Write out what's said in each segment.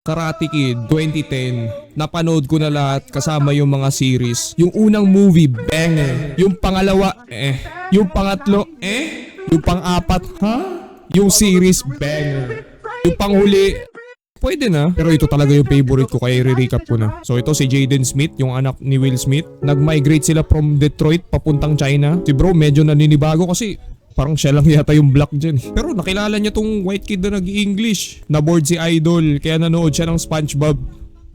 Karate Kid 2010. Napanood ko na lahat kasama yung mga series. Yung unang movie, banger. Yung pangalawa, Yung pangatlo, Yung pang-apat, Yung series, banger. Yung panghuli, pwede na. Pero ito talaga yung favorite ko kaya i-recap ko na. So ito si Jaden Smith, yung anak ni Will Smith. Nag-migrate sila from Detroit papuntang China. Si bro medyo naninibago kasi parang siya lang yata yung black dyan. Pero nakilala niya tong white kid na nag-English. Na-board si Idol kaya nanood siya ng SpongeBob.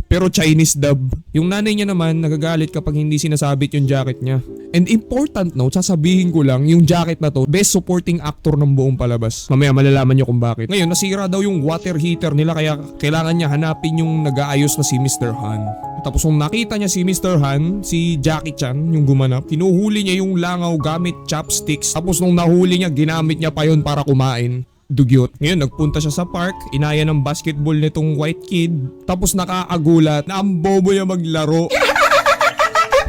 Pero Chinese dub. Yung nanay niya naman nagagalit kapag hindi sinasabit yung jacket niya. And important note, sasabihin ko lang, yung jacket na to, best supporting actor ng buong palabas. Mamaya malalaman niyo kung bakit. Ngayon, nasira daw yung water heater nila kaya kailangan niya hanapin yung nag-aayos na si Mr. Han. Tapos nung nakita niya si Mr. Han, si Jackie Chan, yung gumanap, hinuhuli niya yung langaw gamit chopsticks. Tapos nung nahuli niya, ginamit niya pa yun para kumain. Dugyot. Ngayon, nagpunta siya sa park, inaya ng basketball nitong white kid, tapos nakaagulat na ang bobo niya maglaro.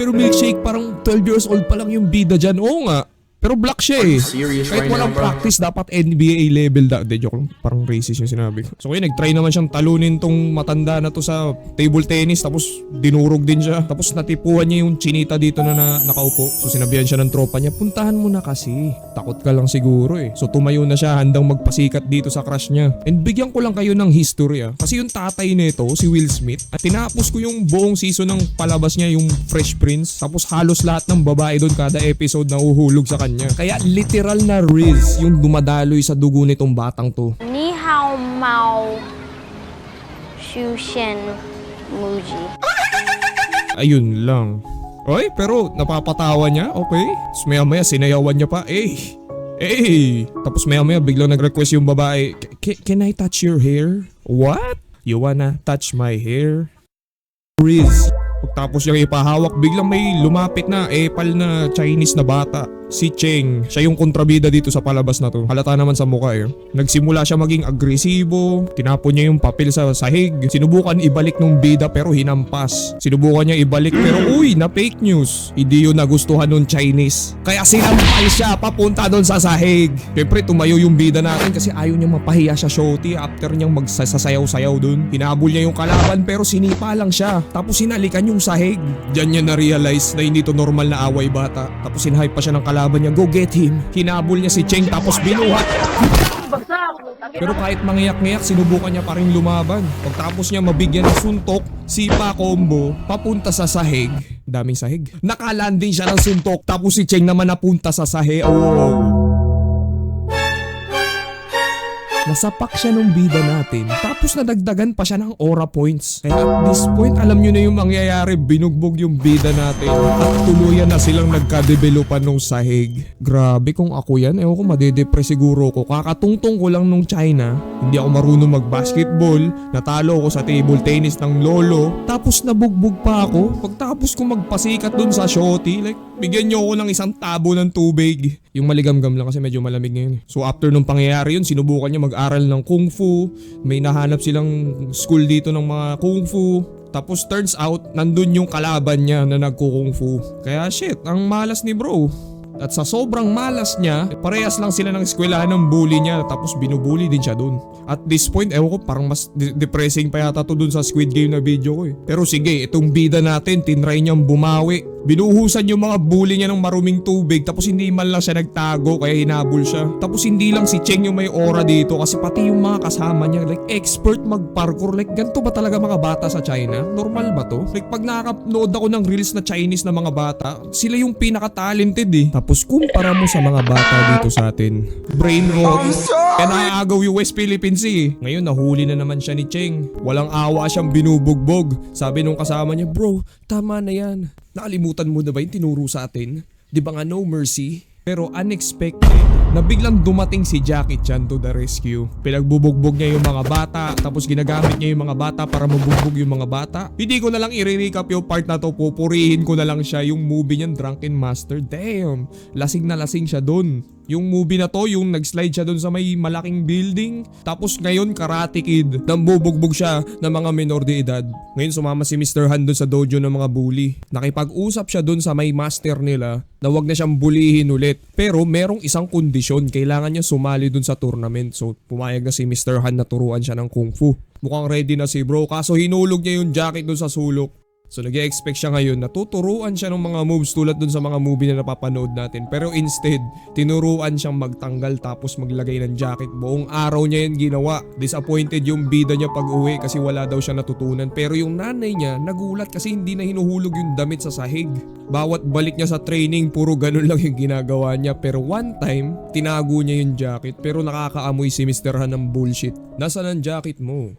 Pero Milkshake, parang 12 years old pa lang yung bida dyan. Oo nga. Pero black siya eh. Kahit walang practice, dapat NBA level da. De, joke lang. Parang racist yung sinabi ko. So ngayon, nag-try naman siyang talunin tong matanda na to sa table tennis. Tapos dinurog din siya. Tapos natipuan niya yung chinita dito na nakaupo. So sinabihan siya ng tropa niya, puntahan mo na kasi. Takot ka lang siguro eh. So tumayo na siya handang magpasikat dito sa crush niya. And bigyan ko lang kayo ng history ah. Kasi yung tatay nito, si Will Smith, at tinapos ko yung buong season ng palabas niya, yung Fresh Prince. Tapos halos lahat ng babae doon kada episode na uhulog sa kanya. Kaya literal na Riz yung dumadaloy sa dugo nitong batang to. Ni hao mao shu shen muji. Ayun lang. Oy, pero napapatawa niya, okay? Tapos maya sinayawan niya pa, Tapos maya biglang nag-request yung babae, Can I touch your hair? What? You wanna touch my hair? Riz. Pagtapos niyang ipahawak, biglang may lumapit na epal na Chinese na bata. Si Cheng, siya yung kontrabida dito sa palabas na to. Halata naman sa mukha eh. Nagsimula siya maging agresibo, tinapon niya yung papel sa sahig. Sinubukan ibalik nung bida pero hinampas. Sinubukan niya ibalik pero uy, na fake news. Hindi yun nagustuhan nung Chinese. Kaya sinampal siya papunta doon sa sahig. Siyempre tumayo yung bida natin kasi ayaw niya mapahiya sa shorty after niyang magsasayaw-sayaw doon. Hinabol niya yung kalaban pero sinipa lang siya. Tapos sinalikan yung sahig. Diyan niya na-realize na hindi to normal na away bata. Tapos sinhype pa siya ng kalaban niya, go get him. Hinabol niya si Cheng tapos binuhat. Pero kahit mangiyak-ngiyak, sinubukan niya pa rin lumaban. Pagtapos niya mabigyan ng suntok, sipa combo, papunta sa sahig. Daming sahig. Nakalanding siya ng suntok tapos si Cheng naman napunta sa sahig. Nasapak siya nung bida natin. Tapos nadagdagan pa siya ng aura points. Kaya at this point, alam nyo na yung mangyayari. Binugbog yung bida natin. At tuluyan na silang nagka-developan nung sahig. Grabe kung ako yan. Ewan ko madedepress siguro ko. Kakatungtong ko lang nung China. Hindi ako marunong mag-basketball. Natalo ako sa table tennis ng lolo. Tapos nabugbog pa ako. Pagtapos ko magpasikat dun sa shorty, like, bigyan nyo ako ng isang tabo ng tubig. Yung maligamgam lang kasi medyo malamig ngayon. So after nung pangyayari yun, sinubukan niya mag-aral ng kung fu. May nahanap silang school dito ng mga kung fu. Tapos turns out, nandun yung kalaban niya na nagko-kung fu. Kaya shit, ang malas ni bro. At sa sobrang malas niya, parehas lang sila ng eskwelahan ng bully niya tapos binubully din siya dun. At this point, ewan ko parang mas depressing pa yata to dun sa Squid Game na video ko eh. Pero sige, itong bida natin, tinry niyang bumawi. Binuhusan yung mga bully niya ng maruming tubig tapos hindi man lang siya nagtago kaya hinabol siya. Tapos hindi lang si Cheng yung may aura dito kasi pati yung mga kasama niya like expert mag-parkour. Like ganito ba talaga mga bata sa China? Normal ba to? Like pag nakaka-upload ako ng reels na Chinese na mga bata, sila yung pinaka-talented eh. Tapos kumpara mo sa mga bata dito sa atin, brain rot. Kaya nakagaw yung West Philippines eh. Ngayon nahuli na naman siya ni Cheng. Walang awa siyang binubugbog. Sabi nung kasama niya, bro, tama na yan. Nakalimutan mo na ba yung tinuro sa atin? Di ba nga no mercy? Pero unexpected na biglang dumating si Jackie Chan to the rescue. Pinagbubugbog niya yung mga bata tapos ginagamit niya yung mga bata para mabugbog yung mga bata. Hindi ko na lang i-recap yung part na to, pupurihin ko na lang siya yung movie niyan Drunken Master. Damn, lasing na lasing siya dun. Yung movie na to, yung nag-slide siya dun sa may malaking building. Tapos ngayon Karate Kid, nambubugbog siya ng mga minor de edad. Ngayon sumama si Mr. Han dun sa dojo ng mga bully. Nakipag-usap siya dun sa may master nila na wag na siyang bulihin ulit. Pero merong isang kondisyon, kailangan niya sumali dun sa tournament. So pumayag na si Mr. Han na turuan siya ng kung fu. Mukhang ready na si bro kaso hinulog niya yung jacket dun sa sulok. So nag-e-expect siya ngayon na tuturuan siya ng mga moves tulad dun sa mga movie na napapanood natin. Pero instead, tinuruan siyang magtanggal tapos maglagay ng jacket. Buong araw niya yun ginawa. Disappointed yung bida niya pag uwi kasi wala daw siya natutunan. Pero yung nanay niya nagulat kasi hindi na hinuhulog yung damit sa sahig. Bawat balik niya sa training, puro ganun lang yung ginagawa niya. Pero one time, tinago niya yung jacket pero nakakaamoy si Mr. Han ng bullshit. Nasaan ang jacket mo?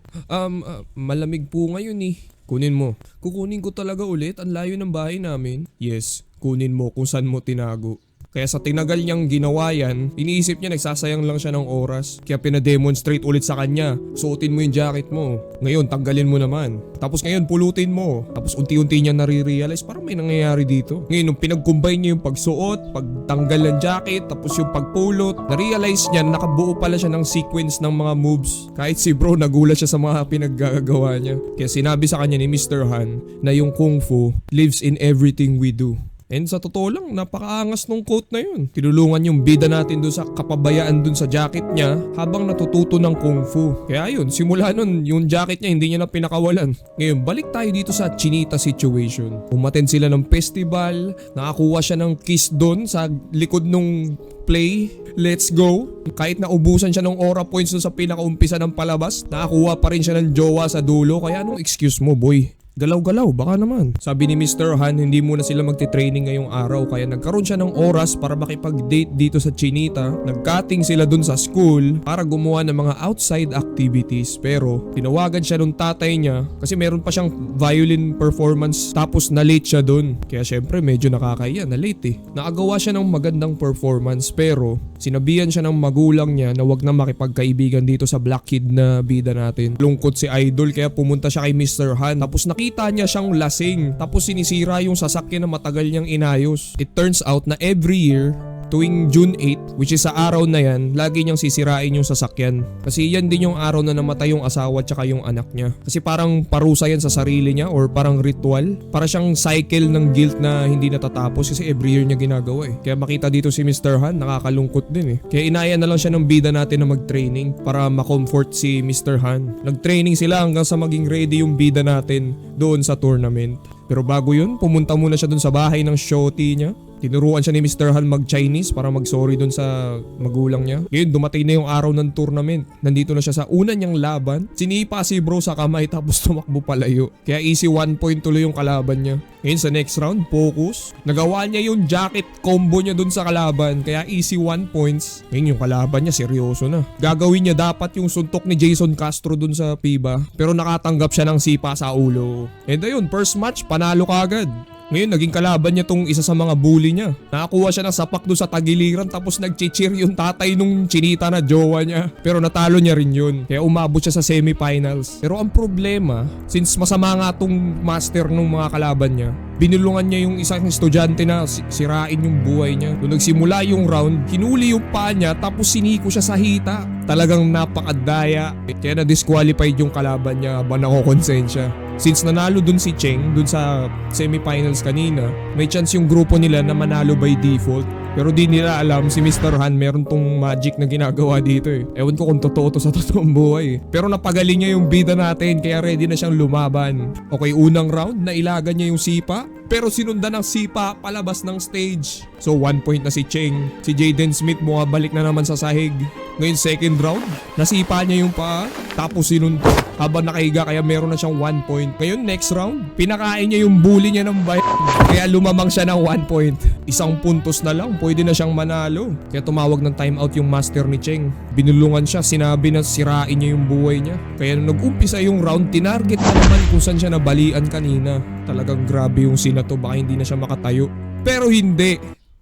Malamig po ngayon eh. Kunin mo. Kukunin ko talaga ulit, ang layo ng bahay namin. Yes, kunin mo kung saan mo tinago. Kaya sa tinagal niyang ginawa yan, iniisip niya nagsasayang lang siya ng oras. Kaya pinademonstrate ulit sa kanya. Suotin mo yung jacket mo. Ngayon, tanggalin mo naman. Tapos ngayon, pulutin mo. Tapos unti-unti niya nare-realize parang may nangyayari dito. Ngayon, nung pinag-combine niya yung pagsuot, pagtanggal ng jacket, tapos yung pagpulot, na-realize niya na nakabuo pala siya ng sequence ng mga moves. Kahit si bro, nagulat siya sa mga pinaggagawa niya. Kaya sinabi sa kanya ni Mr. Han na yung Kung Fu lives in everything we do. And sa totoo lang, napakaangas nung quote na yun. Tinulungan yung bida natin dun sa kapabayaan dun sa jacket niya habang natututo ng Kung Fu. Kaya yun, simula nun, yung jacket niya hindi niya na pinakawalan. Ngayon, balik tayo dito sa Chinita situation. Umattend sila ng festival, nakakuha siya ng kiss dun sa likod nung play. Let's go. Kahit naubusan siya ng aura points dun sa pinakaumpisa ng palabas, nakakuha pa rin siya ng jowa sa dulo. Kaya anong excuse mo, boy? Galaw-galaw, baka naman. Sabi ni Mr. Han, hindi muna sila magti-training ngayong araw kaya nagkaroon siya ng oras para makipag-date dito sa Chinita. Nag-cutting sila dun sa school para gumawa ng mga outside activities. Pero tinawagan siya nung tatay niya kasi meron pa siyang violin performance tapos na-late siya dun. Kaya syempre medyo nakakaya, na-late eh. Nakagawa siya ng magandang performance pero sinabihan siya ng magulang niya na wag na makipagkaibigan dito sa black kid na bida natin. Lungkot si Idol kaya pumunta siya kay Mr. Han tapos nakita niya siyang lasing tapos sinisira yung sasakyan na matagal niyang inayos. It turns out na every year tuwing June 8, which is sa araw na yan, lagi niyang sisirain yung sasakyan. Kasi yan din yung araw na namatay yung asawa at saka yung anak niya. Kasi parang parusa yan sa sarili niya or parang ritual. Para siyang cycle ng guilt na hindi natatapos kasi every year niya ginagawa eh. Kaya makita dito si Mr. Han, nakakalungkot din eh. Kaya inaya na lang siya ng bida natin na mag-training para ma-comfort si Mr. Han. Nag-training sila hanggang sa maging ready yung bida natin doon sa tournament. Pero bago yun, pumunta muna siya dun sa bahay ng shorty niya. Tinuruan siya ni Mr. Han mag-Chinese para mag-sorry dun sa magulang niya. Ngayon, dumating na yung araw ng tournament. Nandito na siya sa una niyang laban. Sinipa si bro sa kamay tapos tumakbo palayo. Kaya easy 1 point tuloy yung kalaban niya. Ngayon sa next round, focus. Nagawa niya yung jacket combo niya dun sa kalaban. Kaya easy 1 points. Ngayon yung kalaban niya seryoso na. Gagawin niya dapat yung suntok ni Jason Castro dun sa FIBA. Pero nakatanggap siya ng sipa sa ulo. And ayun, first match, panalo kagad. Ngayon, naging kalaban niya tong isa sa mga bully niya. Nakakuha siya ng sapak doon sa tagiliran tapos nag-cheer yung tatay nung Chinita na jowa niya. Pero natalo niya rin yun. Kaya umabot siya sa semifinals. Pero ang problema, since masama nga tong master nung mga kalaban niya, binulungan niya yung isang estudyante na sirain yung buhay niya. Nung nagsimula yung round, hinuli yung paa niya tapos siniko siya sa hita. Talagang napakadaya. Kaya na-disqualified yung kalaban niya habang nakokonsensya. Since nanalo dun si Cheng dun sa semifinals kanina, may chance yung grupo nila na manalo by default. Pero di nila alam si Mr. Han meron tong magic na ginagawa dito eh. Ewan ko kung totoo to sa totoong buhay eh. Pero napagaling niya yung bida natin kaya ready na siyang lumaban. Okay, unang round, nailagan niya yung sipa. Pero sinundan ng sipa palabas ng stage. So 1 point na si Cheng. Si Jaden Smith bumabalik na naman sa sahig. Ngayon second round, nasipa niya yung paa. Tapos sinuntok habang nakahiga kaya meron na siyang 1 point. Ngayon next round, pinakain niya yung bully niya ng bayan. Kaya lumamang siya ng 1 point. Isang puntos na lang, pwede na siyang manalo. Kaya tumawag ng timeout yung master ni Cheng. Binulungan siya, sinabi na sirain niya yung buhay niya. Kaya nung nag-umpisa yung round, tinarget na naman kung saan siya nabalian kanina. Talagang grabe yung sinato, baka hindi na siya makatayo. Pero hindi.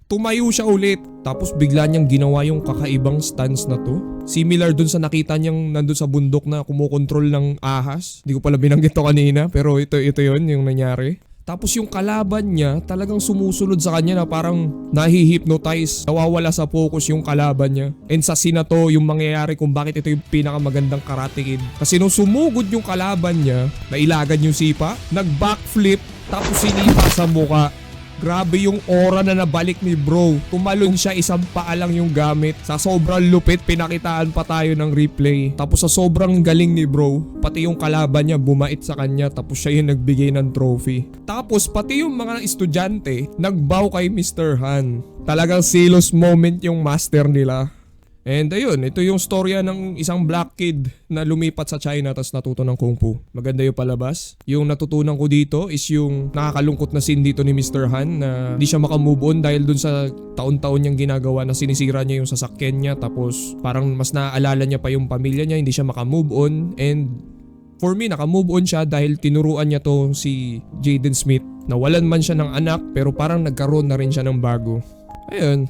Tumayo siya ulit. Tapos bigla niyang ginawa yung kakaibang stance na to. Similar dun sa nakita niyang nandun sa bundok na kumukontrol ng ahas. Hindi ko pala binanggit to kanina pero ito yun yung nangyari. Tapos yung kalaban niya talagang sumusunod sa kanya na parang nahihypnotize. Nawawala sa focus yung kalaban niya. And sa sinato yung mangyayari kung bakit ito yung pinakamagandang karate kid. Kasi nung sumugod yung kalaban niya, nailagan yung sipa, nag-backflip, tapos sinipa sa muka. Grabe yung aura na nabalik ni bro. Tumalon siya, isang paa lang yung gamit. Sa sobrang lupit, pinakitaan pa tayo ng replay. Tapos sa sobrang galing ni bro, pati yung kalaban niya bumait sa kanya, tapos siya yung nagbigay ng trophy. Tapos pati yung mga estudyante, nagbow kay Mr. Han. Talagang selos moment yung master nila. And ayun, ito yung storya ng isang black kid na lumipat sa China tapos natuto ng Kung Fu. Maganda yung palabas. Yung natutunan ko dito is yung nakakalungkot na scene dito ni Mr. Han na hindi siya makamove on dahil dun sa taon-taon niyang ginagawa na sinisira niya yung sasakyan niya, tapos parang mas naaalala niya pa yung pamilya niya, hindi siya makamove on. And for me, nakamove on siya dahil tinuruan niya to si Jaden Smith. Nawalan man siya ng anak pero parang nagkaroon na rin siya ng bago. Ayun,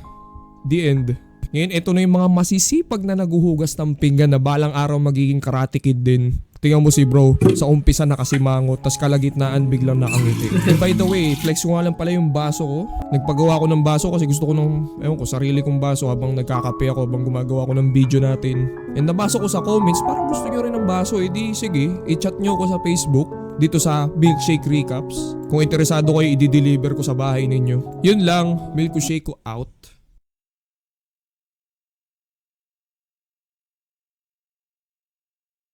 the end. Ngayon, ito na yung mga masisipag na naguhugas ng pinggan na balang araw magiging karate kid din. Tingnan mo si bro, sa umpisa nakasimangot, tas kalagitnaan biglang nakangiti. And by the way, flex ko nga lang pala yung baso ko. Nagpagawa ko ng baso kasi gusto ko ng, sarili kong baso habang nagkakape ako, habang gumagawa ko ng video natin. And nabasa ko sa comments, parang gusto nyo rin ng baso, edi sige, i-chat nyo ko sa Facebook. Dito sa Milkshake Recaps. Kung interesado kayo, i-deliver ko sa bahay ninyo. Yun lang, Milkshake ko out.